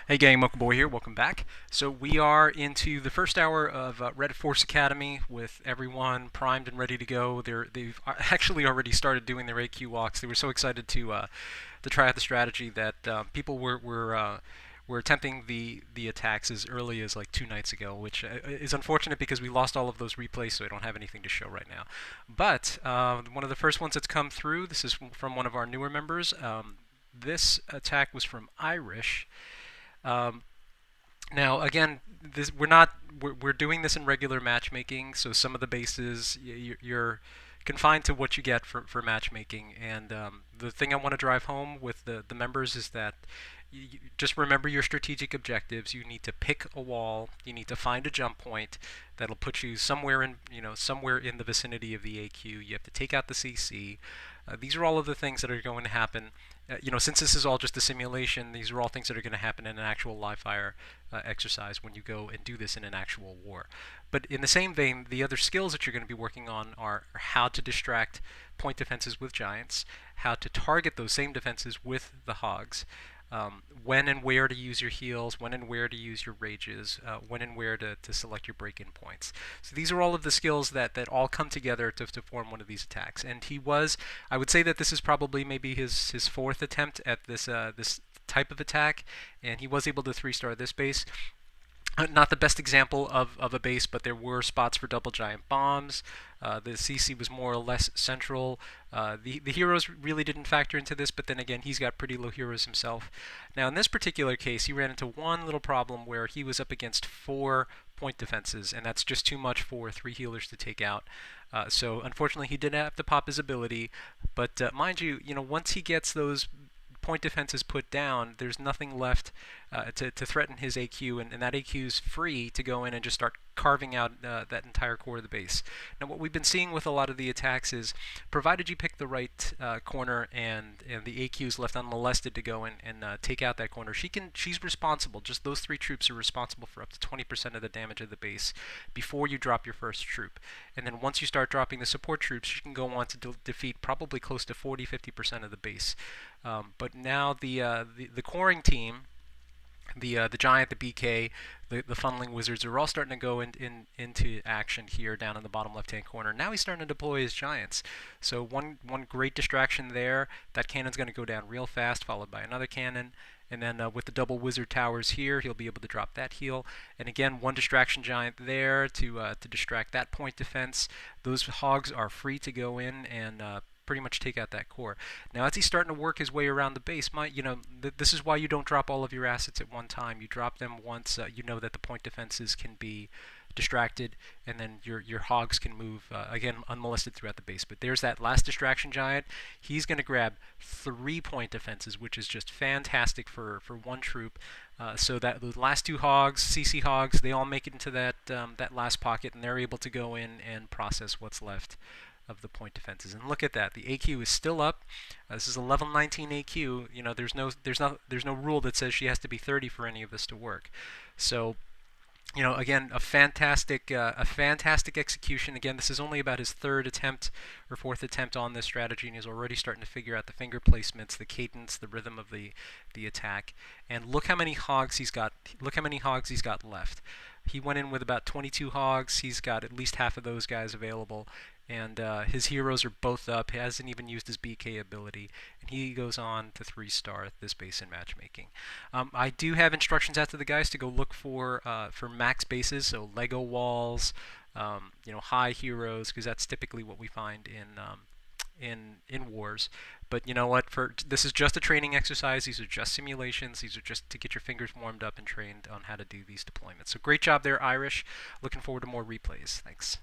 Hey gang, Mocha Boy here. Welcome back. So we are into the first hour of Red Force Academy with everyone primed and ready to go. They've actually already started doing their AQ walks. They were so excited to try out the strategy that people were attempting the attacks as early as like 2 nights ago, which is unfortunate because we lost all of those replays, so I don't have anything to show right now. But one of the first ones that's come through. This is from one of our newer members. This attack was from Irish. Um, Now, again, we're doing this in regular matchmaking, so some of the bases you're confined to what you get for matchmaking. And the thing I want to drive home with the members is that you just remember your strategic objectives. You need to pick a wall. You need to find a jump point that'll put you somewhere in the vicinity of the AQ. You have to take out the CC. These are all of the things that are going to happen. Since this is all just a simulation, these are all things that are going to happen in an actual live fire exercise when you go and do this in an actual war. But in the same vein, the other skills that you're going to be working on are how to distract point defenses with giants, how to target those same defenses with the hogs, when and where to use your heals, when and where to use your rages, when and where to select your break-in points. So these are all of the skills that all come together to form one of these attacks. And I would say that this is probably maybe his fourth attempt at this type of attack, and he was able to 3-star this base. Not the best example of a base, but there were spots for double giant bombs. The CC was more or less central. The heroes really didn't factor into this, but then again, he's got pretty low heroes himself. Now, in this particular case, he ran into one little problem where he was up against 4 point defenses, and that's just too much for 3 healers to take out. So unfortunately, he didn't have to pop his ability. But mind you, once he gets those point defense is put down, there's nothing left to threaten his AQ, and that AQ is free to go in and just start carving out that entire core of the base. Now, what we've been seeing with a lot of the attacks is, provided you pick the right corner and the AQ is left unmolested to go in and take out that corner, she's responsible. Just those 3 troops are responsible for up to 20% of the damage of the base before you drop your first troop. And then once you start dropping the support troops, she can go on to defeat probably close to 40-50% of the base. But now the coring team, the giant, the BK, the funneling wizards are all starting to go into action here down in the bottom left-hand corner. Now he's starting to deploy his giants. So one great distraction there. That cannon's going to go down real fast, followed by another cannon. And then with the double wizard towers here, he'll be able to drop that heal. And again, one distraction giant there to distract that point defense. Those hogs are free to go in and pretty much take out that core. Now, as he's starting to work his way around the base, this is why you don't drop all of your assets at one time. You drop them once you know that the point defenses can be distracted, and then your hogs can move again unmolested throughout the base. But there's that last distraction giant. He's going to grab 3 point defenses, which is just fantastic for one troop. So that the last 2 hogs, CC hogs, they all make it into that last pocket, and they're able to go in and process what's left of the point defenses. And look at that, the AQ is still up. This is a level 19 AQ. There's no rule that says she has to be 30 for any of this to work. So again, a fantastic execution. Again, this is only about his 3rd attempt or 4th attempt on this strategy, and he's already starting to figure out the finger placements, the cadence, the rhythm of the attack. And look how many hogs he's got. Look how many hogs he's got left. He went in with about 22 hogs. He's got at least half of those guys available. And his heroes are both up. He hasn't even used his BK ability, and he goes on to 3-star this base in matchmaking. I do have instructions out to the guys to go look for max bases, so Lego walls, high heroes, because that's typically what we find in wars. But you know what? This is just a training exercise. These are just simulations. These are just to get your fingers warmed up and trained on how to do these deployments. So great job there, Irish. Looking forward to more replays. Thanks.